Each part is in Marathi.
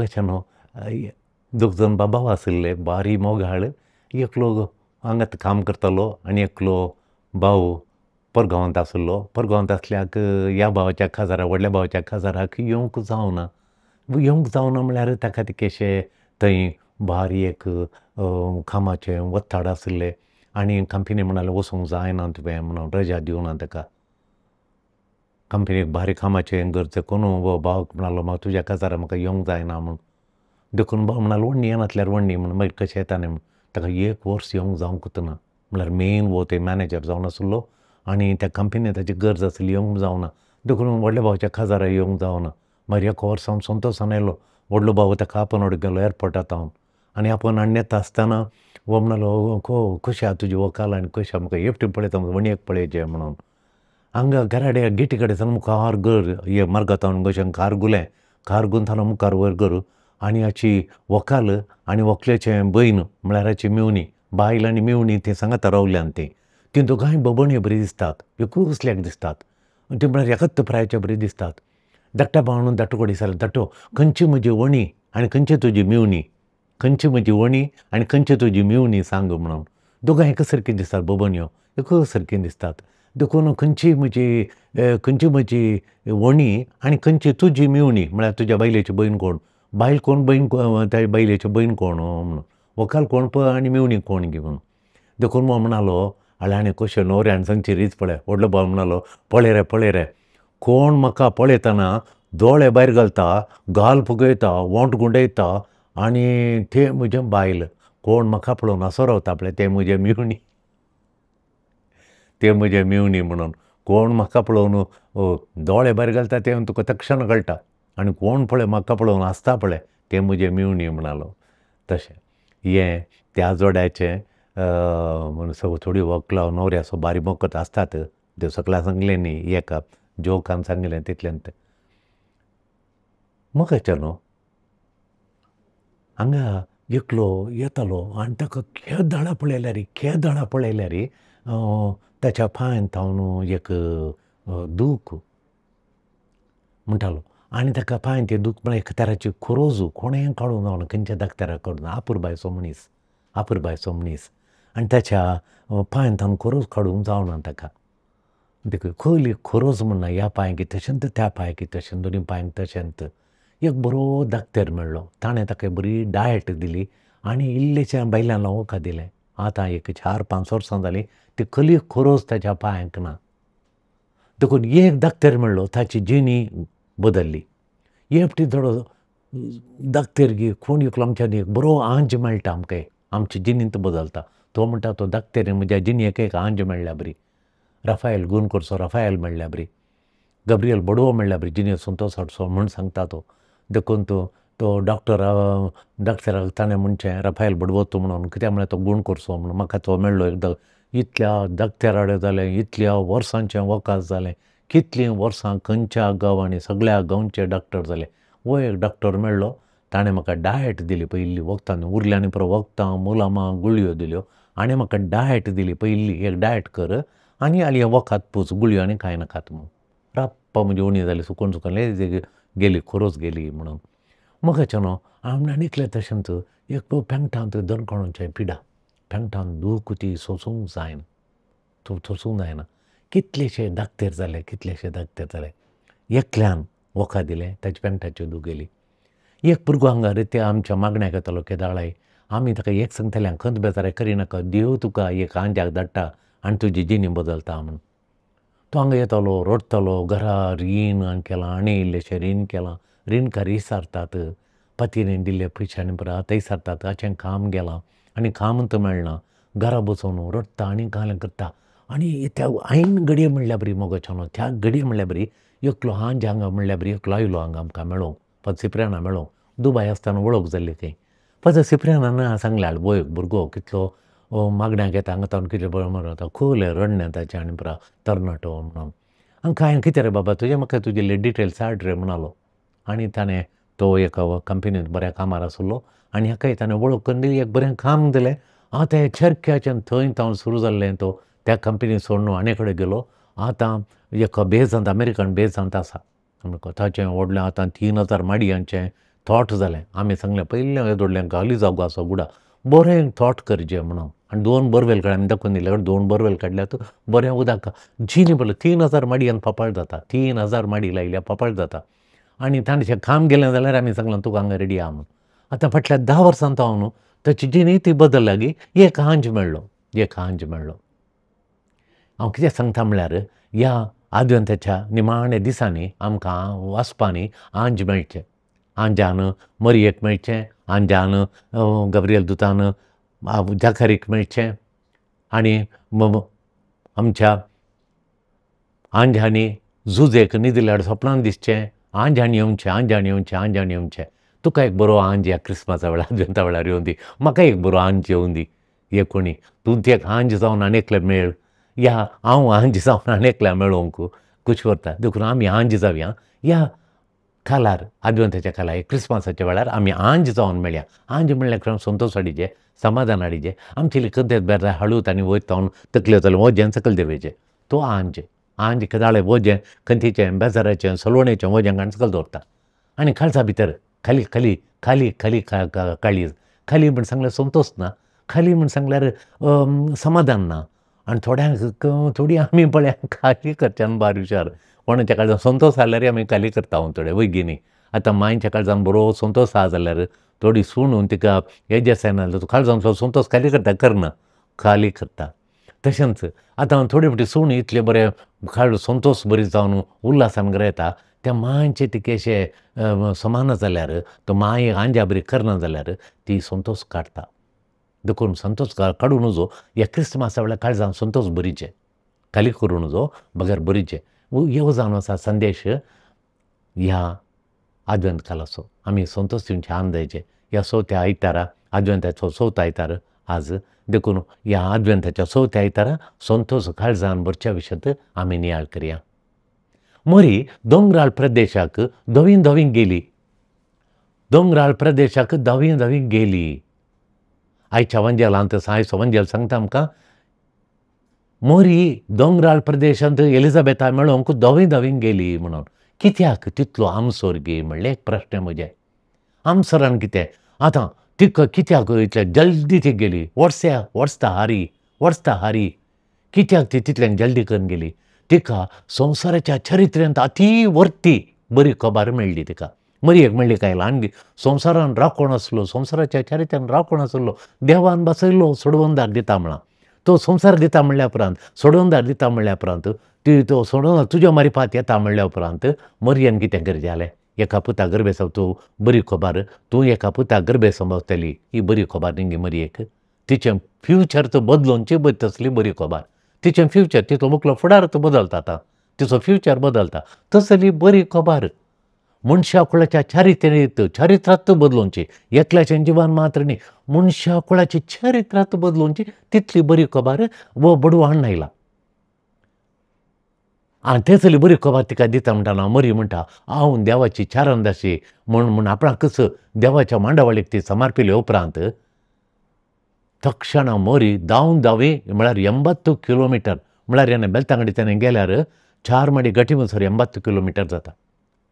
मोगाचे न्हू दोग जाण बाबाव आशिल्ले बारी मोगाळ एकलो हांगात काम करतालो आनी एकलो भाव परगांवांत आशिल्लो परगांवांत आसल्याक ह्या भावाच्या काजाराक व्हडल्या भावाच्या काजाराक येवंक जावना म्हळ्यार ताका ते केशे थंय बारी एक कामाचें वत्ताड आशिल्लें आनी कंपनी म्हणालें वचूंक जायना तुवें म्हणून रजा दिवना ताका कंपनीक बारी कामाचें गरज कोनू भावाक म्हणलो म्हाका तुज्या काजाराक म्हाका येवंक जायना म्हूण देखून भाव म्हणालो व्हडणी येनातल्यार व्हडणी म्हूण मागीर कशें येतालें म्हूण ताका 1 वर्स येवंक जावंकूच ना म्हळ्यार मेन वो थंय मॅनेजर जावन आशिल्लो आनी त्या कंपनीन ताची गरज आसली येवंक जावना देखून व्हडल्या भावाच्या काजाराक येवंक जावना मागीर 1 वर्सान संतोशान येयलो व्हडलो भाव ताका आपोवन गेलो एअरपोर्टांत आनी आपोवन येता आसतना वो म्हणलो कशें आहा तुजी व्हंकल आनी कशें आहा म्हाका एकटें पळयता वणयेक पळयचें म्हणून हांगा घराडे गेटी कडेन सावन मुखार घर मार्गातावन कशें कार गुंत थालो मुखार वयर घर आनी हाची व्हंकल आनी व्हंकलेचें भयण म्हळ्यार हाची मेवणी बायल आनी मेवणी थंय सांगाता रावल्यांत तीं दोगांय बबण्यो बरी दिसतात एकूसल्याक दिसतात ती म्हळ्यार एकाच प्रायाच्यो बरी दिसतात धाकट्या भावान धाकटो कडेन विचारलें धाकटो खंयची म्हजी वणी आनी खंयची तुजी मेवणी खंयची म्हजी वणी आनी खंयची तुजी मेवणी सांग म्हणून दोगांय एका सारकीं दिसतात बबण्यो एकूच सारकीं दिसतात देखून खंयची म्हजी वणी आनी खंयची तुजी मेवणी म्हळ्यार तुज्या बायलेची भयण कोण बायल कोण भयण त्या बायलेची भयण कोण म्हणून व्हंकल कोण पळय आनी मेवणी कोण गे म्हणून देखून म्हणालो आनी कशें न्हवऱ्यान सांगची रीच पळय व्हडलो भाव म्हणालो पळय रे कोण म्हाका पळयतना दोळे भायर घालता गाल फुगयता वोंट गुंडयता आनी ते म्हजें बायल कोण म्हाका पळोवन असो रावता पळय ते म्हजे मेवणी म्हणून कोण म्हाका पळोवन दोळे भायर घालता ते तुका तक्षण कळटा आनी कोण पळय म्हाका पळोवन हांसता पळय ते म्हजे मेवणी म्हणालो तशें हें त्या जोड्याचें म्हणून थोडी व्हंकलां न्हवऱ्याचो बारी मोकत आसतात देव सकला सांगलें न्ही एका जोकान सांगलें तितल्यान तें मोगाचें न्हू हांगा एकलो येतालो आनी ताका केदाळा पळयल्यार ताच्या पांयांत हांव एक दूख म्हणटालो आनी ताका पांयांत तें दूख म्हळ्यार एक तराची खोरोजू कोणें काडूंक जावना खंयच्या धाकट्याराक काडून आपुरबायचो मनीस आनी ताच्या पांयांत खोरोज काडूंक जावना ताका देखून खंय खोरोज म्हणना ह्या पांयांक तशेंच त्या पांयांक तशें दोनी पांयांक तशेंच एक बरो धाकटेर मेळ्ळो ताणें ताका बरी डायट दिली आनी इल्लेशें बायलां वखद दिलें आतां एक 4-5 वर्सां जालीं ती खली खोरोज ताच्या पांयांक ना देखून एक धाकटेर मेळ्ळो ताची जिणी बदल्ली एकटी थोडो धाकटेर गी कोण एकलो आमच्यानी एक बरो आंज मेळटा आमकां आमची जिणींत बदलता तो म्हणटा तो धाकटेर म्हज्या जिणयेक एक आंज मेळ्ळ्या बरी राफायल गुणकोरचो राफायल मेळ्ळ्या बरी गब्रियल बडवो मेळ्ळ्या बरी जिणेंत संतोश हाडचो म्हूण सांगता तो देखून तो डॉक्टराक ताणें म्हणचें राफायल बडवो म्हणून कित्याक म्हळ्यार तो गूण करचो म्हणून म्हाका तो मेळ्ळो एकदां इतल्या धाकट्याराडे जालें इतल्या वर्सांचें वकास जालें कितलीं वर्सां खंयच्या गांवांनी सगळ्या गांवचे डॉक्टर जाले वो एक डॉक्टर मेळ्ळो ताणें म्हाका डायट दिली पयली वखदां उरल्यांनी पुरो वखदां मुलामां गुळयो दिल्यो आनी म्हाका डायट दिली पयली एक डायट कर आनी हालीं वखद पूस गुळयो आनी कांय नाकात म्हणून राप्पा म्हजी उणी जाली सुकून गेली खोरोज गेली म्हणून मोगाचें न्हू हांव आनीकलें तशेंच एक पेंगटांत दणकोणाचें पिडा पेंगटांत दूख ती सोंसूंक जायना कितलेशे धाकटेर जाले एकल्यान वखद दिलें ताच्या पेंगटाची दूख गेली एक भुरगो हांगा रे ते आमच्या मागण्याक येतालो केदाळाय आमी ताका एक सांगतालें खंत बेजार करिनाका देव तुका एक आंजाक धाडटा आनी तुजी जिणी बदलता म्हणून तो हांगा येतालो रडतालो घरा रीण केलां आनी इल्लेशें रीण केलां रीणकार इसारतात पतीन दिल्ले पयशांनी पुरो आतां इसारतात हाचें काम गेलां आनी कामूच मेळना घरा बसून रडटा आनी कालें करता आनी त्या आयन घडये म्हणल्या बरी मोगाचें न्हू त्या घडये म्हणल्या बरी एकलो आंज हांगा म्हणल्या बरी एकलो आयलो हांगा आमकां मेळोंक पद सिप्रियाना मेळोंक दुबाय आसतना वळख जाल्ली थंय पद सिप्रियानान सांगलें वो एक भुरगो कितलो मागण्याक येता हांगा तावन कितें बरें मारता खोल रडणें ताचें आनी पुरो तरणाटो म्हणून हांकां हांवें कितें रे बाबा तुजें म्हाका तुजे डिटेल्स धाड रे म्हणलो आनी ताणें तो एका कंपनींत बऱ्या कामार आशिल्लो आनी हाकाय ताणें वळख करून दिली एक बरें काम दिलें आतां हें चरख्याचें थंय तावन सुरू जाल्लें तो त्या कंपनी सोडून आनी कडेन गेलो आतां एका बेजांत अमेरिकन बेजांत आसा ताचें व्हडलें आतां 3000 माडयांचें थॉट जालें. आमी सांगलें पयल्या येदोडल्यांक हालीं जावं गो आसो गुडा बरें थॉट करचें म्हणून. आनी 2 बोरवेल काडले आमी दाखोवन दिले 2 बोरवेल काडल्यात बरें उदक जिनी पडलें 3000 माडयेन पापाळ जाता. 3000 माडी लायल्यार पापाळ जाता. आनी ताणें काम केलें जाल्यार आमी सांगलें तुका हांगा रेडी आहा म्हणून. आतां फाटल्या 10 वर्सांत हांव न्हू ताची जिणी ती बदल्ल्या गी एक आंज मेळ्ळो. हांव कितें सांगता म्हळ्यार ह्या आद्वंताच्या निमाण्या दिसांनी आमकां वचपांनी आंज मेळचें. आंजान मरयेक मेळचें, आंजान गब्रियल दुतान जाखारीक मेळचें आनी आमच्या आंजांनी झुजेक न्हिदल्यार सपनान दिसचें. आंजान येवचें. तुका एक बरो आंज ह्या क्रिस्मसा वेळार आद्वंता वेळार येवन दी. म्हाका एक बरो आंज येवन दी. हे कोणी तूं एक आंज जावन आनेकलें मेळ या हांव आंज जावन आनेकल्या मेळोवंक कुश करता. देखून आमी आंज जावया ह्या कालार आद्वंताच्या कालार क्रिस्मसाच्या वेळार आमी आंज जावन मेळया. आंज म्हणल्यार संतोश हाडिचें, समाधान हाडिचें. आमचे लिखत बेर हळूत आनी वयर जावन तकले वयतलें वजें सकयल देंवयचें. तो आंज केदाळें वजें खंयचें बेजाराचें सलवणेचें वजें काडून सकयल दवरता. आनी काळजा भितर खाली काळीज. खाली म्हण सांगल्यार संतोश ना, खाली म्हण सांगल्यार समाधान ना. आनी थोडी आमी पळया खाली करच्यान भायर हुशार. कोणाच्या काळजान संतोश जाल्यार आमी खाली करता थोडे वैगिनी. आतां मांयच्या काळजान बरो संतोश आहा जाल्यार थोडी सूण तिका हें जें जायना जाल्यार काळजान संतोश खाली करना, खाली करता. तशेंच आतां थोडी फावटी सूण इतले बरें संतोश बरी जावन उल्हासान घरा येता त्या मांयचें तिके अशें समान जाल्यार तो मांय आंजा बरी करना जाल्यार ती संतोश काडटा. देखून संतोश काडूं नजो ह्या क्रिस्मसा वेळार काळजान संतोश बरीचें खाली करूं नजो बगर बरीचें. ह्यो जावन आसा संदेश ह्या आद्वंत कालाचो. आमी संतोश दिवचे आनंदाचें ह्या चवथ्या आयतारा आद्वंताचो चवथो आयतार आज. देखून ह्या आद्वंताच्या चवथ्या आयतारा संतोश काळजान भरच्या विशयंत आमी नियाळ करया. मरी दोंगराळ प्रदेशाक धोवीन गेली. आयच्या वंजेलांत आयचो वंजेल सांगता आमकां मरी दोंगराळ प्रदेशांत एलिझाबेथा मेळोवंक धोवीन गेली म्हणून. कित्याक तितलो आमसोर गे म्हणलें एक प्रश्न म्हजे. आमसरान कितें आतां तिका कित्याक इतल्या जल्दी ती गेली. वॉट्स द हारी कित्याक ती तितल्यान जल्दी करून गेली. तिका संवसाराच्या चरित्र्यांत अती वर्ती बरी खबर मेळ्ळी. तिका मरयेक मेळ्ळी काय ल्हान संवसारान रावकोण आसलो, संवसाराच्या चरित्र्यान रावकोण आसलो, देवान बसयलो सोडवंदार दिता म्हणा. तो संवसार दिता म्हणल्या उपरांत सोडवंदार दिता म्हणल्या उपरांत तो सोडवंदार तुज्या मारिफात येता म्हणल्या उपरांत मरयेन कितें गरजेचें जालें. एका पुता गर्भे तूं बरी खबर तूं एका पुता गर्भे संभवतली ही बरी खबर न्ही मरयेक. तिचें फ्युचर तो बदलोवची तसली बरी खबर. तिचें फ्युचर तिचो मुखलो फुडार तो बदलता. आतां तिचो फ्युचर बदलता तसली बरी खबर. मनशा कुळाच्या चरित्रांत बदलोवची. एकल्याचें जिवन मात्र न्ही मनशा कुळाची चरित्रांत बदलोवची तितली बरी खबर वो बडवान आयला. आनी तेचली बरी खबर तिका दिता म्हणटाना मरी म्हणटा हांव देवाची चारंदाशी म्हूण आपणाकच देवाच्या मांडावळीक ती समर्पिल्ले उपरांत तक्षण मरी दावी म्हळ्यार 80 किलोमिटर म्हळ्यार हें बेलतांगडी तेणें गेल्यार 4 माडी गटी म्हणसर 80 किलोमिटर जाता.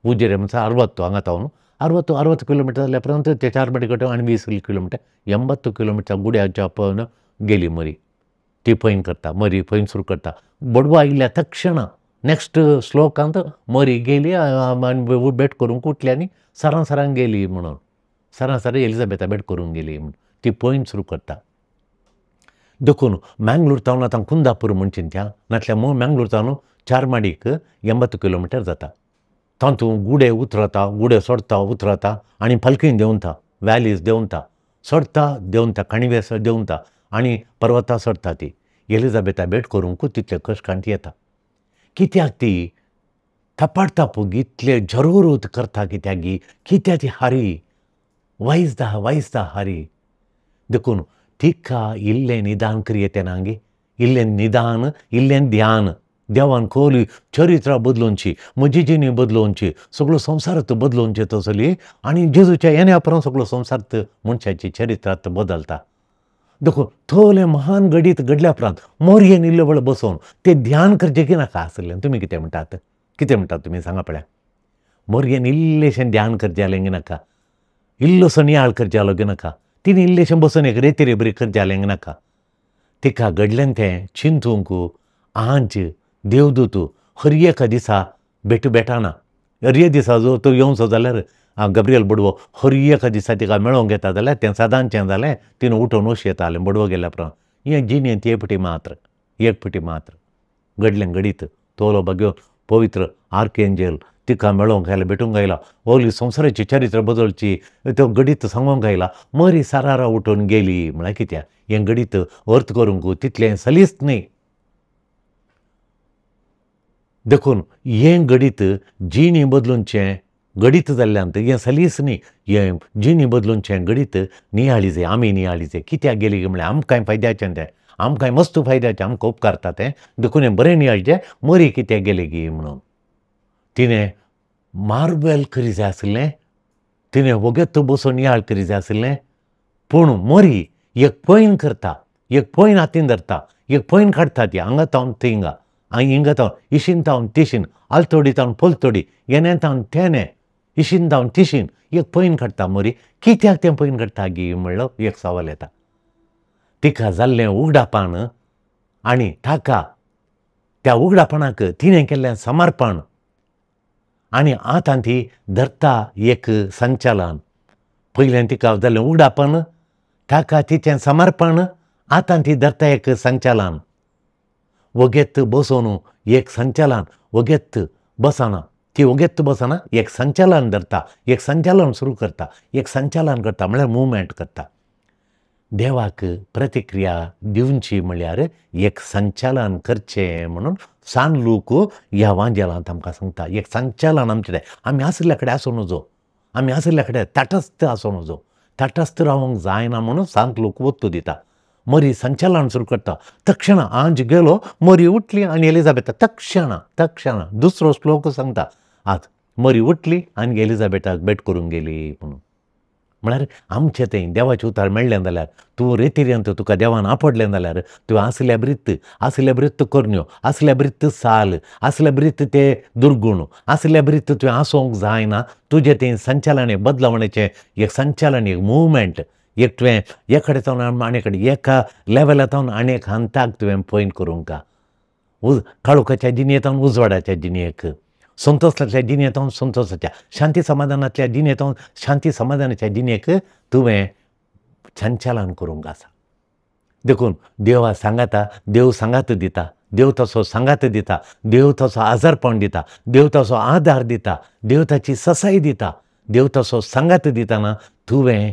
उजेर म्हणसर 60 हांगा तावन 60 किलोमिटर जाल्या उपरांत ते 4 माडी गटी आनी 20 किलोमिटर 80 किलोमिटर गुड्याच्या पळोवन गेली मरी. ती पैन करता मरी पैन सुरू करता. बडवा आयिल्ल्या तक्षण नेक्स्ट श्लोकांत मरी गेली आनी भेट करूंक उठली आनी सरान गेली म्हणून. सरान एलिझाबेथा भेट करूंक गेली म्हणून ती पैन सुरू करता. देखून मँगलोर तावन आतां कुंदापूर म्हणचें त्या नातल्या मँगलोर तावन 4 माडीक 80 किलोमिटर जाता. तातूंत गुडे उतरता गुडे सोडता उतरता आनी पलकीन देंवता वॅलीज देंवता सोडता देंवता कणिवेस देंवता आनी पर्वतां सोडता. ती एलिझाबेथा भेट करूंक तितले कश्टांत येता. कित्याक ती थपाडता पळय इतले जरूर करता कित्याक ती हारी वायज दा हारी. देखून तिका इल्लें निदान करियेतें नांगी इल्लें निदान इल्लें ध्यान देवान खोली चरित्रां बदलोवची म्हजी जिणी बदलोवची सगळो संवसारांत बदलोवचें तसली आनी जेजूच्या येण्या उपरांत सगळो संवसारांत मनशाची चरित्रांत बदलता. देखून थोले महान घडल्या उपरांत मोरयेन इल्लो वेळ बसोवन तें ध्यान करचें की नाका आसलें. तुमी कितें म्हणटात तुमी सांगा पळया. मोरयेन इल्लेशें ध्यान करचें जालें की नाका. इल्लोसो नियाळ करजालो नाका तिणें इल्लेशें बसून एक रेती रेबरी करजालें नाका तिका घडलें तें चिंतूंक आंज देवदूत हर एका दिसा बेटाना हर एक दिसा जो तो येवचो जाल्यार गब्रियल बडवो हर एका दिसा तिका मेळोंक येता जाल्यार तें सदांचें जालें तिणें उठून वच येतालें बडवो गेल्या प्रमाण हें जिणेंत एक फावटी मात्र घडलें घडीत तोलो घेवन पवित्र आर्केंजल तिका मेळोंक आयला भेटूंक आयला ओली संवसाराची चरित्र बदलची तो घडीत सांगोंक आयला मरी सारारा उठून गेली म्हळ्यार कित्याक हें घडीत अर्थ करूंक तितलें सलीस न्ही देखून हें घडीत जिणी बदलूनचें घडीत जाल्ल्यांत हें सलीस न्ही हें जिणी बदलूनचें घडीत नियाळी जाय आमी नियाळी जाय कित्याक गेली म्हळ्यार आमकांय फायद्याचें तें आमकांय मस्त फायद्याचें आमकां उपकारता तें देखून हें बरें नियाळचें मरी कित्याक गेली गी म्हणून तिणें मार्बल करी जाय आसलें तिणें वगत बसून नियाळ करी जाय आसलें पूण मरी एक पयन करता एक पयन हातीन धरता एक पयन काडटा ती हांगा तावन थिंगा हिंगा तावन इशीन तावन तिशीन आलतोडी तावन पलतोडी येणे तावन तेणे इशीन तावन तिशीन एक पयन काडटा मरी कित्याक तें पयन काडटा गी म्हणलो एक सवाल येता तिका जाल्लें उगडापण आनी ताका त्या उगडापणाक तिणें केल्लें समर्पण आनी आतां ती धरता एक संचालन पयलें तिका जाल्लें उगडापण ताका तिचें समर्पण आतां ती धरता एक संचालन वगेत बसून एक संचालन वगेत बसना ती वगेत बसना एक संचालन धरता एक संचालन सुरू करता एक संचालन करता म्हळ्यार मुवमेंट करता देवाक प्रतिक्रिया दिवची म्हळ्यार एक संचालन करचें म्हणून सान लूक ह्या वांजेलांत आमकां सांगता एक संचालन आमचें आमी आसल्या कडेन आसूं नजो आमी आसल्या कडेन तटस्थ आसूं नजो तटस्थ रावंक जायना म्हणून सांत लोक वत्तू दिता मरी संचालन सुरू करता तक्षण आंज गेलो मरी उठली आनी एलिझाबेथा तक्षण दुसरो श्लोक सांगता आज मरी उठली आनी एलिझाबेथाक भेट करूंक गेली म्हणून म्हळ्यार आमचें तें देवाचें उतार मेळ्ळें जाल्यार तूं रेतिर्यंत तुका देवान आपडलें जाल्यार तुवें असल्या बरीत करण्यो असल्या बरीत साल असल्या बरीत ते दुर्गूण असल्या बरीत तुवें आसोवंक जायना तुजें तें संचालन बदलावणेचें एक संचालन एक मुवमेंट एक तुवें एक कडेन सावन आनी कडेन एका लेवलांतावन आनी एक हंताक तुवें पयन करूंक काळोखाच्या जिणेंतावन उजवाडाच्या जिणेक संतोशांतल्या जिणेंतावन संतोशाच्या शांती समाधानांतल्या जिणेंतावन शांती समाधानाच्या जिणेक तुवें संचालन करूंक आसा देखून देवा सांगाता देव सांगात दिता देव तसो सांगात दिता देव तसो आजारपण दिता देव तसो आदार दिता देव ताची ससाय दिता देव तसो सांगात दितना तुवें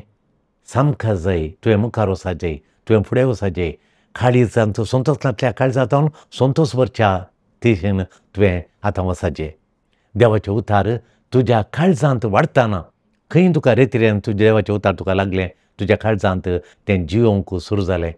सामका जाय तुवें मुखार वचचें तुवें फुडें वचचें काळीजांत संतोशांतल्या काळजांतावन संतोश भरच्या दिशेन तुवें आतां वचचें देवाचें उतार तुज्या काळजांत वाडटाना खंय तुका रेतिरेन तुजें देवाचें उतार तुका लागलें तुज्या काळजांत तें जिवोवंक सुरू जालें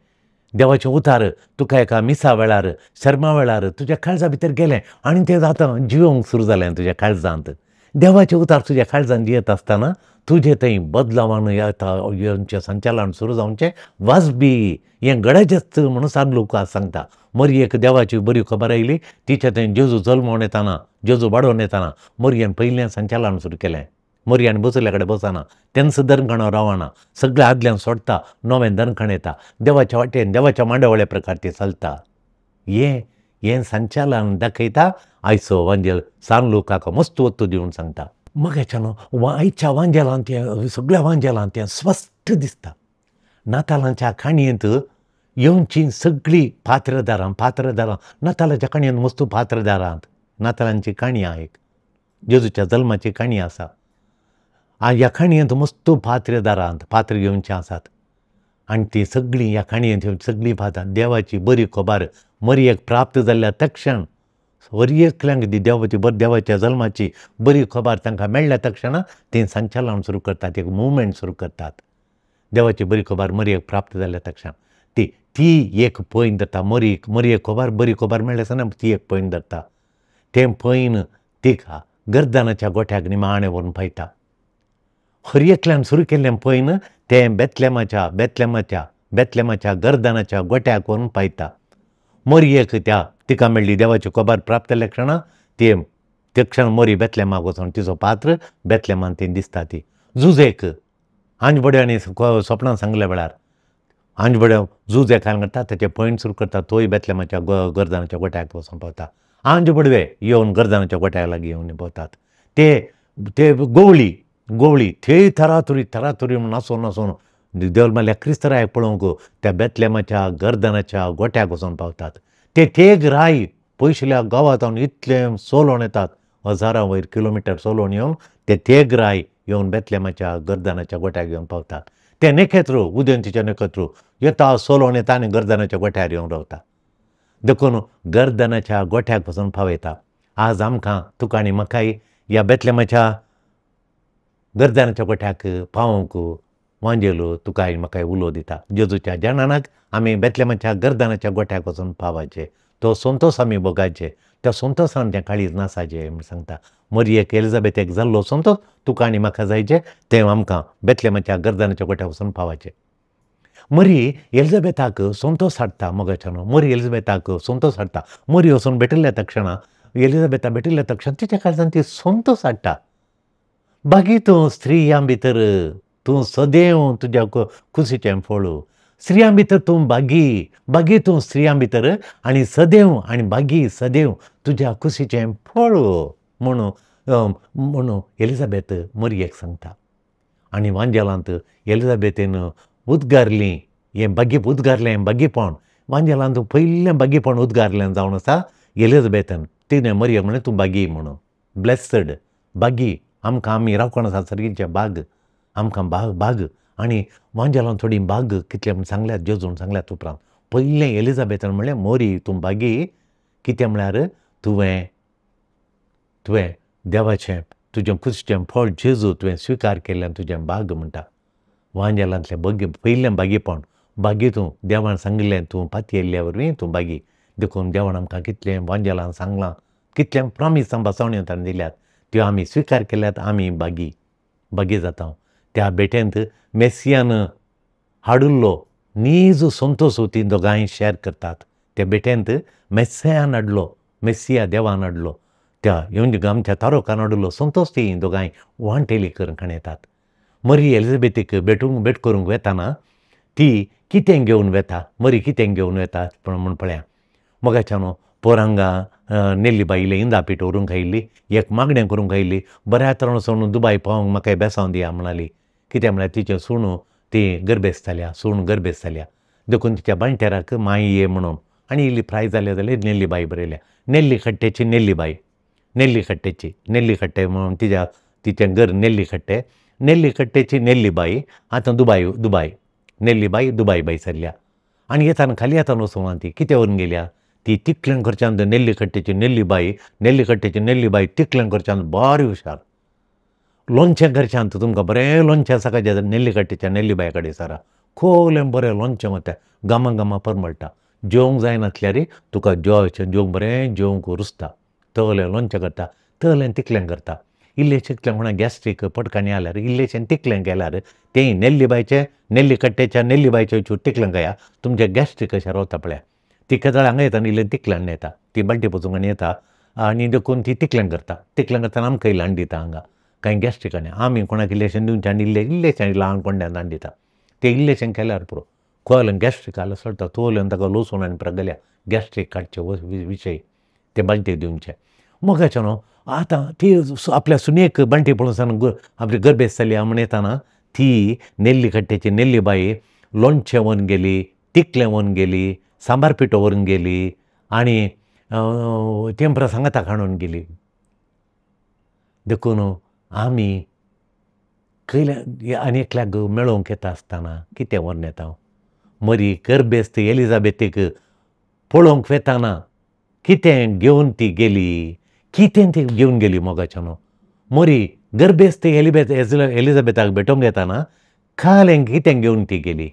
देवाचें उतार तुका एका मिसा वेळार शर्मा वेळार तुज्या काळजा भितर गेलें आनी तें आतां जिवोवंक सुरू जालें तुज्या काळजांत देवाचें उतार तुज्या काळजांत जियेत आसतना तुजें थंय बदलावण येवचें संचालन सुरू जावचें वाजबी हें गरजेस्त म्हणून सान लोक सांगता मरयेक देवाची बरी खबर आयली तिच्या थंय जेजू जल्मोवन येताना जेजू वाडोवन येताना मरयेन पयलें संचालन सुरू केलें मरयान बसयल्या कडेन बसना तेन्ना दनखणां रावना सगळें आदल्यान सोडटा नवें दनखण येता देवाच्या वाटेन देवाच्या मांडावळ्या प्रकार ती चलता हें संचालन दाखयता आयचो वांजेल सान लोकांक मस्त वत्तू दिवन सांगता मगेच्यान आयच्या वांजेलांत सगळ्या वांजेलांत तें स्पश्ट दिसता नातालांच्या काणयेंत येवची सगळीं पात्रदारां नातालाच्या काणयेंत मस्त पात्रदारांत नातालांची काणी आहा एक जेजूच्या जल्माची काणी आसा ह्या काणयेंत मस्त पात्र घेवचीं आसात आनी ती सगळीं ह्या काणयेंत सगळीं पात्रां देवाची बरी खबर मरयेक प्राप्त जाल्ल्या तक्षण एकल्यांक देवाच्या जल्माची बरी खबर तांकां मेळ्ळ्या तक्षण तीं संचालन सुरू करतात एक मुवमेंट सुरू करतात देवाची बरी खबर मरयेक प्राप्त जाल्ल्या तक्षण ती एक पयन धरता मरयेक खबर बरी खबर मेळ्ळ्या ती एक पयन धरता तें पयन तिका गर्दनाच्या गोठ्याक निमाणें व्हरून पळयता हरयेंतल्यान सुरू केल्लें पयन तें बेतलेमाच्या गर्दनाच्या गोठ्याक व्हरून पळयता मरयेक तिका मेळ्ळी देवाची खबर प्राप्त जाल्ल्या क्षणां ते क्षण मरी बेतलेमाक वचून तिचो पात्र बेतलेमान तें दिसता ती जुजेक आंज बड्यो आनी स्वप्नान सांगल्या वेळार आंज बड्यो झूज एकान करता तेचे पॉयंट सुरू करता तोय बेतलेमाच्या गर्दानाच्या गोट्याक वचून पावता. आंज बडवे येवन गर्दानाच्या गोट्याक लागीं येवन पावतात. ते गोवळी थंय तरातुरी नासून देवल मारल्या क्रिस्तरायाक पळोवंक त्या बेतलेमाच्या गर्दनाच्या गोट्याक वचून पावतात. ते राय पयसल्या गांवांत इतले सोलोवन येतात, हजारां वयर किलोमिटर सोलोवन येवन ते राय येवन बेतलेमाच्या गर्दनाच्या गोट्याक येवन पावतात. ते नखेत्र उदेंतीचे नखेत्र येता सोलोवन येता आनी गर्दनाच्या गोट्यार येवन रावता. देखून गर्दनाच्या गोठ्याक वचून पावयता. आज आमकां तुका आनी म्हाकाय ह्या बेतलेमाच्या गर्दनाच्या गोठ्याक पावोवंक वांजेलो तुका आनी म्हाकाय उलो दिता. जेजूच्या जनानाक आमी बेतलेमाच्या गर्दनाच्या गोठ्याक वचून पावचे, तो संतोश आमी भोगाचे, त्या संतोशान तें काळीज नासाचें म्हूण सांगता. मरियेक एलिझाबेथेक जाल्लो संतोश तुका आनी म्हाका जायचे, तें आमकां बेतलेमाच्या गर्दनाच्या गोठ्याक वचून पावचे. मरी एलिझाबेथाक संतोश हाडटा मोगाच्यानो, मरी एलिझाबेथाक संतोश हाडटा. मरी वचून भेटिल्ल्या तक्षणा एलिझाबेथा भेटिल्ल्या तक्षण तिच्या काळजान ती संतोश हाडटा. बागी तूं स्त्रियां भितर तूं सदैव तुज्या खुशीचें फळ. स्त्रियां भितर तूं बागी तूं स्त्रियां भितर आनी सदैव आनी बागी सदैव तुज्या खुशीचें फळ म्हणून एलिझाबेथ मरयेक सांगता. आनी वांजेलांत एलिझाबेथीन उद्गारलीं हें उद्गारलें बागीपण. वांजेलांत पयलें बागीपण उद्गारलें जावन आसा एलिझाबेथन. तिणें मरयेक म्हणलें तूं बागी म्हणून. ब्लेसड बागी आमकां आमी रावकोण आसा सर्गीचे बाग आमकां बाग आनी वांजेलांत थोडी बाग कितलें म्हूण सांगल्यात जेजून सांगल्यात उपरांत. पयलें एलिझाबेथन म्हणलें मोरी तूं बागी कितें म्हळ्यार तुवें देवाचें तुजें खुशीचें फळ जेजू तुवें स्विकार केल्ल्यान तुजें बाग म्हणटा. वांजेलांतलें पयलें बागीपण बागी तूं देवान सांगिल्लें तूं पाती येयल्ल्या वरवीं तूं बागी. देखून देवान आमकां कितलें वांजेलांत सांगलां, कितलें प्रॉमीस बासावण्यो ताणें दिल्यात त्यो आमी स्विकार केल्यात. आमी बागी जाता. त्या बेटेंत मेस्सियान हाडिल्लो नीज संतोश ती दोगांय शेअर करतात. त्या बेटेंत मेस्सिया देवान हाडलो, त्या आमच्या तारोकान हाडिल्लो संतोश ती दोगांय वांटेली करून येतात. मरी एलिझाबेथीक भेट करूंक वेताना ती कितें घेवन वेता, मरी कितें घेवन वेता म्हूण पळया. मोगाच्यानो पोरांगा नेल्ली बाईले इंदापीठ व्हरूंक आयिल्ली, एक मागणें करूंक आयिल्ली, बऱ्या तरेन वचून दुबाय पावोंक म्हाका बेसांव दिया म्हणली. कित्याक म्हळ्यार तिचें सूण ती गर्भेस्त जाल्या. देखून तिच्या बांयटेराक माई ये म्हणून आनी इल्ली प्राय जाल्या जाल्यार नेल्ली बाई बरयल्या. नेल्ली खट्टेची म्हणून तिचें घर नेल्ली खट्टेची नेल्ली बाई आतां दुबाय नेल्ली बाई दुबाय सरल्या. आनी येताना खाली येताना वचून ती कितें व्हरून गेल्या, ती तिकलें करच्यान नेल्ली खट्टेची नेल्ली बाई तिकलें करच्यान बरी हुशार. लोणचें करच्यान तुमकां बरें लोणचें आसा काय नेल्ली खट्टेच्या नेल्ली बाये कडेन सरा. खोवलें बरें लोणचें वता घामा परमळटा. जेवंक जायनासल्यार तुका जेवंक बरें जेवंक रुचता. तगलें लोणचें करता, तगलें तिकलें करता. इल्लेशें तिकलें म्हणल्यार गॅस्ट्रीक पटकांनी आल्यार इल्लेशें तिकलें केल्यार तें नेल्ली बायचें तिकलें खाया तुमचें गॅस्ट्रीक कशें रावता पळया. ती केदाळ हांगा येता आनी इल्लें तिकलें येता, ती बाल्टी पचूंक आनी येता आनी देखून ती तिकलें करता आमकां इल्लें दिता हांगा कांय गॅस्ट्रीकांनी. आमी कोणाक इल्लेशें दिवचें आनी इल्लेशें ल्हान कोंड्यान आनी दिता. तें इल्लेशें केल्यार पुरो खोयलें गॅस्ट्रीक आल्या सोडटा तोवलें ताका लसूण आनी प्रगल्या गॅस्ट्रीक काडचे विशय ते बाल्टी दिवचें. मोगाचें न्हू. आतां ती आपल्या सुनयेक बाल्टी पळोवन सावन आपली गर्भेस्त जाली म्हूण येताना ती नेल्ली खट्टेची नेल्ली बाई लोणचें व्हरून गेली, तिकलें व्हरून गेली, सांबार पिठो व्हरून गेली आनी तें प्रसंगाताक हाडून गेली. देखून आमी आनी एकल्याक मेळोवंक येता आसतना कितें व्हरून येता. मरी गर्भेस्त एलिझाबेथीक पळोवंक वेताना कितें घेवन ती गेली मोगाच्यानो. मरी गर्भेस्त एलिझाबेथाक भेटोवंक येताना खालें कितें घेवन ती गेली,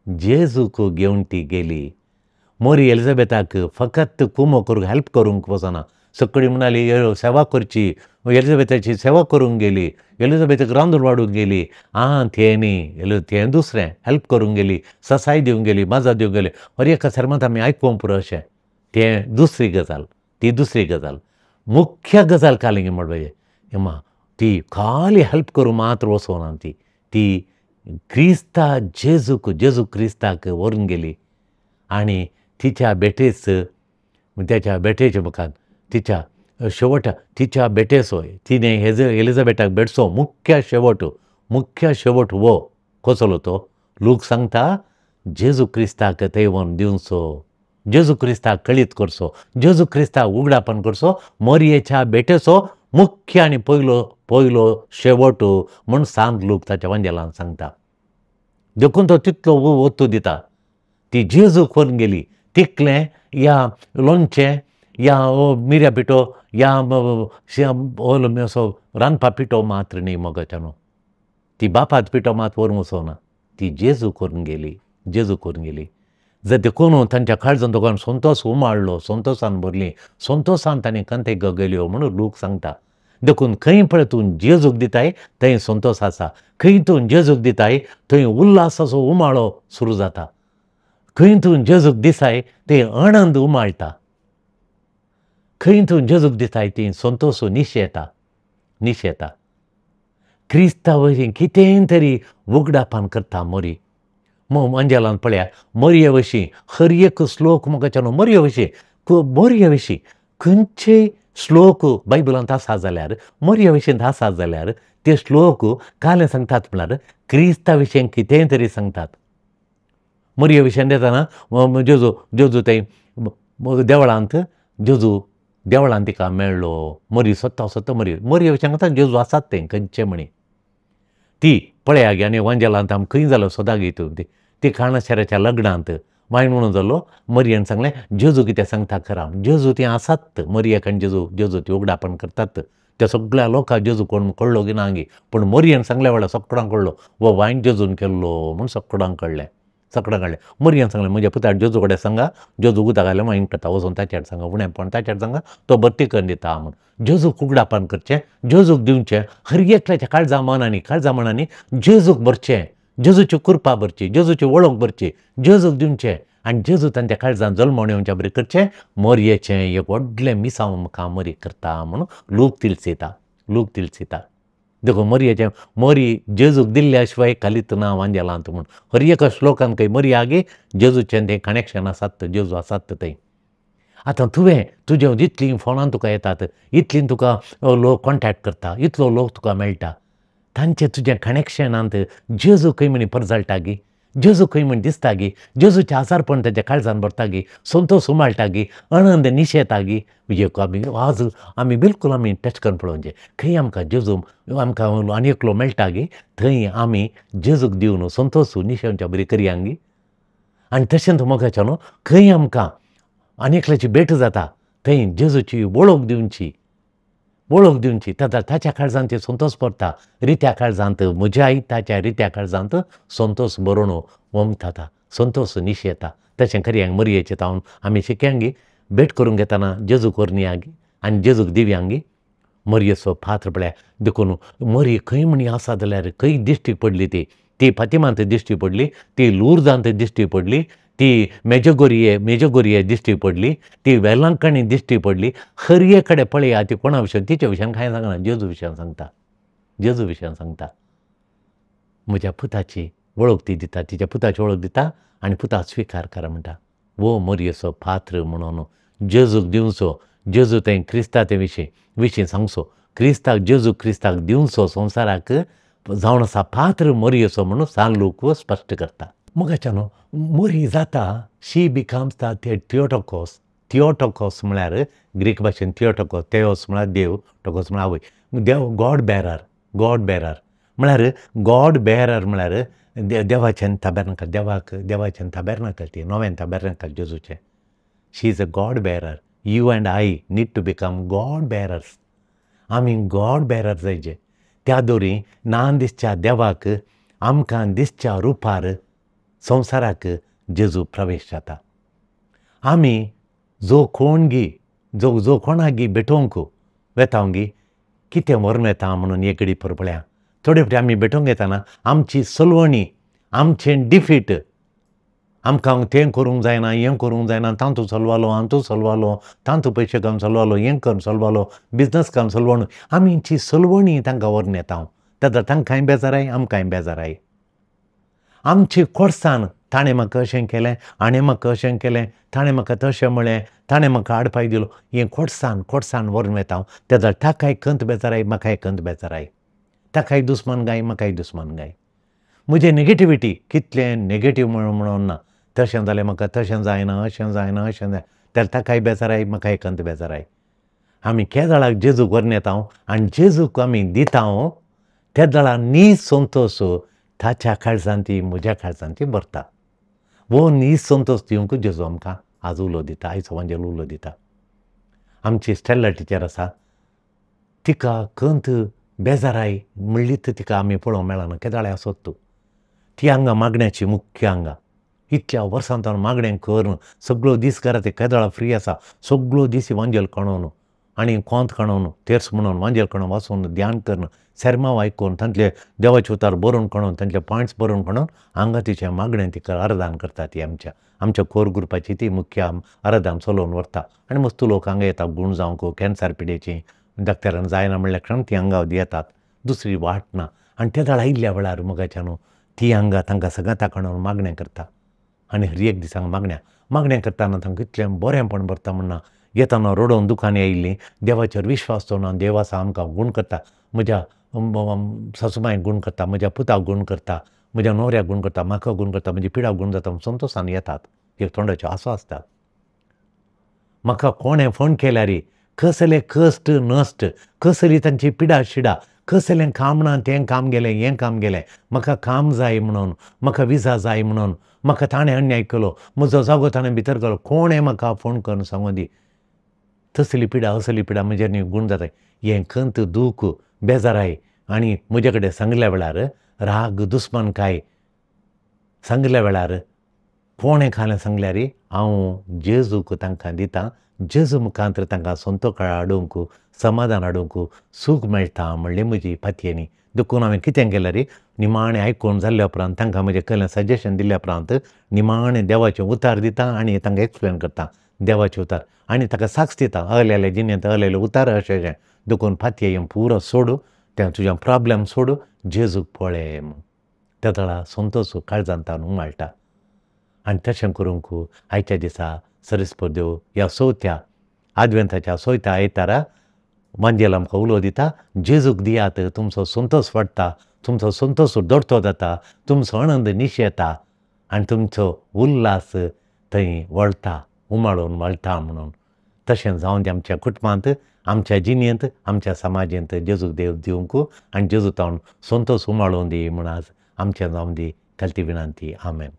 जेजूक घेवन ती गेली. मरी एलिझाबेथाक फकत कुमो करूंक हेल्प करूंक वचना. सकाळीं म्हणली सेवा करची, एलिझाबेथाची सेवा करूंक गेली, एलिझाबेथाक रांदून वाडूंक गेली. तें न्ही, तें दुसरें हेल्प करूंक गेली, ससाय दिवंक गेली, माजा दिवंक गेली. अरे एका सर्मांत आमी आयकूंक पुरो अशें. तें दुसरी गजाल. मुख्य गजाल काली म्हणपाचें ती खाली हेल्प करूं मात्र वचोना. ती जेजू क्रिस्ताक व्हरून गेली आणि तिच्या त्याच्या बेटेच्या मुखार तिच्या तिच्या बेटेसोय तिने एलिझाबेटाक बेटसो मुख्य शेवट वो कसलो तो लोक सांगता जेजू क्रिस्ताक ते व्हरून दिवचो, जेजू क्रिस्ताक कळीत करचो, जेजू क्रिस्ताक उगडापण करचो, मोरयेच्या बेटेचो मुख्य आनी पयलो शेवट म्हूण सांत लोक ताच्या वंजेलान सांगता. देखून तो तितलो वस्तू दिता. ती जेजूक व्हरून गेली. तिकलें या लोणचें या मिऱ्या पिठो या असो रांदपा पिठो मात्र न्ही मोगाच्यानो. ती बापात पिठो मात व्हरून वचोना. ती जेजूक व्हरून गेली. जर देखून तांच्या काळजांत दोगांन संतोश उमाळ्ळो, संतोशान भरली, संतोशान तांणी कंते गगयल्यो म्हणून लोक सांगता. देखून खंय पळय तूं जेजूक दिताय थंय संतोश आसा. खंय तूं जेजूक दिताय थंय उल्हासाचो उमाळो सुरू जाता. खंय तूं जेजूक दिसाय ते आनंद उमाळटा. खंय तूं जेजूक दिताय ती संतोश निशेता. क्रिस्ता वयल्यान कितें तरी उगडापण करता मोरी. अंजेलान पळया मोरये विशीं हर एक श्लोक मोगाच्यानो मोरये विशीं खंयचेय श्लोक बायबलांत आसा जाल्यार मोरये विशीं आसात जाल्यार ते श्लोक काले सांगतात म्हळ्यार क्रिस्ता विशीं कितेंय तरी सांगतात. मोरये विशीं देताना जेजू ते देवळांत तिका मेळ्ळो. मोरी सोदता मोरये विशीं सांगता जेजू आसात तें खंयचे म्हणी. ती पळया गे आनी वंजेलांत आमी खंय जालो सदां घेतून ती खाणाशेराच्या लग्नांत वायन म्हणून जालो. मोरयेन सांगलें जेजू कितें सांगता खरां. जेजू ती आसात. मोरयेक आनी जेजू ती उगडापण करतात. त्या सगळ्या लोकांक जेजू कोण कळ्ळो की ना गी. पूण मोरयेन सांगल्या वेळार सगळ्यांक कळ्ळो वो वायन जेजून केल्लो म्हूण सगळ्यांक कळ्ळें. मोरयेन सांगलें म्हज्या पुताक जेजू कडेन सांगा जेजू उदक घालें वायन करता वचून ताचेर सांगा उणेंपण ताचेर सांगा तो बत्ती करून दिता म्हूण. जेजूक उगडापण करचें, जेजूक दिवचें, हर एकल्याच्या काळजा मनांनी जेजूक भरचें, जेजूची कृपा भरची, जेजूची वळख भरची, जेजूक दिवचें आनी जेजू तांच्या काळजांत जल्मोवन येवच्या बरें करचें. मोरयेचें एक व्हडलें मिसांव म्हाका मोरी करता म्हणून लोक तिलसिता. देखून मोरी जेजूक दिल्ल्या शिवाय कालीत ना वांजेलांत म्हूण हर एका श्लोकान खंय मोरी आगे जेजूचें तें कनेक्शन आसात, जेजू आसात थंय. आतां तुजें जितलीं फोनान तुका येतात, इतलीं तुका लोक कॉन्टेक्ट करता, इतलो लोक तुका मेळटा, तांचें तुजें कनेक्शनांत जेजू खंय म्हणी परजळटा गी, जेजू खंय म्हण दिसता गी, जेजूचें आजारपण ताच्या काळजान भरता गी, संतोश उमाळटा गी, आनंद निशेता गी. आमी बिलकूल टच करून पळोवचें. खंय आमकां जेजू आमकां आनी एकलो मेळटा गी थंय आमी जेजूक दिवन संतोश निशेवच्या बरी करया गी. आनी तशेंच मोगाच्यानो खंय आमकां आनी एकल्याची भेट जाता थंय जेजूची वळख दिवची ताच्या काळजांत संतोश भरता. रित्या काळजांत म्हज्या आई ताच्या रित्या काळजांत संतोश भरून वमता, संतोश निशेता. तशें करयांक मोरयेचें तावन आमी शिक्यांगी भेट करूंक घेताना जेजूक व्हरून यागी आनी जेजूक दिव्यांगी. मोरयेचो पात्र पळया. देखून मोरी खंय म्हणी आसा जाल्यार खंय दिश्टी पडली ती फातिमांत दिश्टी पडली, ती लुर्दांत दिश्टी पडली, ती मेजगोरिये दिश्टी पडली, ती वेलांकणी दिश्टी पडली. हर एक कडेन पळया ती कोणा विशयी तिच्या विशयान कांय सांगना, जेजू विशयान सांगता. म्हज्या पुताची वळख ती दिता, तिच्या पुताची वळख दिता आनी पुता स्विकार करा म्हणटा. वो मोरयेचो पात्र म्हणून जेजूक दिवचो, जेजू तें क्रिस्ता ते विशीं सांगचो, जेजू क्रिस्ताक दिवचो संवसाराक जावन आसा पात्र मोरयेचो म्हणून सांत लोक स्पश्ट करता. मोगाच्यानो मोरी जाता शी बिकम्स द थियोटोकोस म्हळ्यार ग्रीक भाशेन थियोस म्हळ्यार देव, टोकोस म्हळ्यार आवय. गॉड बेरर म्हळ्यार देवाचें ताबेर्नाकल ती नवें ताबेर्नाकल जेजूचें. She is a God bearer. You and I need to become God bearers. आमी गॉड बेरर जायचे. त्या दोरी नान दिसच्या देवाक आमकां दिसच्या रुपार संवसाराक जेजू प्रवेश जाता. आमी जो कोणागी भेटोवंक वेतांव गी कितें व्हरून येता म्हणून एक घडी पळया. थोडे फावटी आमी भेटोवंक येताना आमची सलवणी, आमचें डिफीट, आमकां तें करूंक जायना, हें करूंक जायना, तांतू चलवालो, हांतू चलवालो, तांतू पयशे काम चलवालो, हें करून चलवालो, बिजनस काम चलवण, आमची सलवणी तांकां व्हरून येता. तांकांय बेजाराय, आमकांय बेजाराय. आमची कोडसान ताणें म्हाका अशें केलें आणी म्हाका अशें केलें ताणें म्हाका तशें म्हळें ताणें म्हाका आडपाय दिलो हें कोडसान व्हरून वता हांव तेजो ताकाय खंत बेजाराय म्हाकाय खंत बेजाराय ताकाय दुस्मानगाय म्हाकाय दुस्मानगाय म्हजें नेगेटिविटी कितलें नेगेटीव म्हणून ना तशें जालें म्हाका तशें जायना अशें जायना अशें जाय जाल्यार ताकाय बेजाराय म्हाकाय खंत बेजाराय आमी केदाळाक जेजूक व्हरून येता आनी जेजूक आमी दिता तेदाळा नी संतोश ताच्या काळजांती म्हज्या काळजांती भरता वो नी संतोश दिवंक जेजू आमकां आज उलो दिता आयचो वांजेल उलो दिता आमची स्टेला टिचर आसा तिका खंत बेजाराय म्हणलीच तिका आमी पळोवंक मेळना केदाळे आसत तूं ती हांगा मागण्याची मुख्य हांगा इतल्या वर्सां ताणें मागणें करून सगळो दीस घरा ते केदाळा फ्री आसा सगळो दीस वांजेल काणोवन आनी कोंत काणोवन तेर्स म्हणून वांजेल काणोवन वाचून ध्यान करून सेरमांव आयकून तांतले देवाचे उतार बरोवन काणोवन तांतले पॉयंट्स बरोवन काणोवन हांगा तिचें मागणें तिका आराधन करता ती आमच्या कोर ग्रुपाची ती मुख्य आराधन चलोवन व्हरता आनी मस्त लोक हांगा येता गूण जावंक कॅन्सर पिडेची डॉक्टरान जायना म्हणल्या कारणान ती हांगा येतात दुसरी वाट ना आनी ते दाळ आयिल्ल्या वेळार मोगाच्यान ती हांगा तांकां सगळ्यां काणोवन मागणें करता आनी हर एक दिसांक मागणें करताना तांकां इतलें बरेंपण भरता म्हणना येताना रडोवन दुखान येयल्लीं देवाचेर विश्वास दवरना देव आसा आमकां गूण करता म्हज्या सासूमांयक गूण करता म्हज्या पुताक गूण करता म्हज्या न्हवऱ्याक गूण करता म्हाका गूण करता म्हजी पिडाक गूण जाता संतोशान येतात एक तोंडाच्यो आसो आसतात म्हाका कोणें फोन केल्यार कसले कश्ट नश्ट कसली तांची पिडा शिडा कसलें काम ना तें काम गेलें हें काम गेलें म्हाका काम जाय म्हणून म्हाका विजा जाय म्हणून म्हाका ताणें अन्याय केलो म्हजो जागो ताणें भितर केलो कोणें म्हाका फोन करून सांगूं दी तसली पिडा असली पिडा म्हजेर न्ही गूण जाताय हें खंत दूख बेजाराय आनी म्हजे कडेन सांगल्या वेळार राग दुस्मानकाय सांगल्या वेळार कोणें खालें सांगल्यार हांव जेजूक तांकां दितां जेजू मुखांतर तांकां संतोखाळ हाडूंक समाधान हाडूंक सूख मेळटा म्हणलें म्हजी फातयेनी देखून हांवें कितें केल्यार निमाणें आयकून जाल्ल्या उपरांत तांकां म्हजें केलें सजेशन दिल्ल्या उपरांत निमाणें देवाचें उतार दिता आनी तांकां एक्सप्लेन करता देवाचें उतार आनी ताका साक्ष दिता अहलेले जिणेंत अहलेले उतार अशें देखून फातये पुरो सोड तें तुजें प्रॉब्लेम सोड जेजूक पळय म्हूण त्या वेळा संतोश काळजांत उमाळटा आनी तशें करूंक आयच्या दिसा सरस्वती ह्या चवथ्या आद्वेंताच्या चवथ्या आयतारा वांजेल आमकां उलो दिता जेजूक दियात तुमचो संतोश वाडटा तुमचो संतोश दडतो जाता तुमचो आनंद निशेता आनी तुमचो उल्हास थंय वळटा उमाळून वळटा म्हणून तशें जावन दी आमच्या कुटुंबांत आमच्या जिणेंत आमच्या समाजांत जेजूक देव दिवंक आनी जेजू तावन संतोश उमाळोवन दी म्हूण आज आमचें जावन दी खालती विनंती आमेन.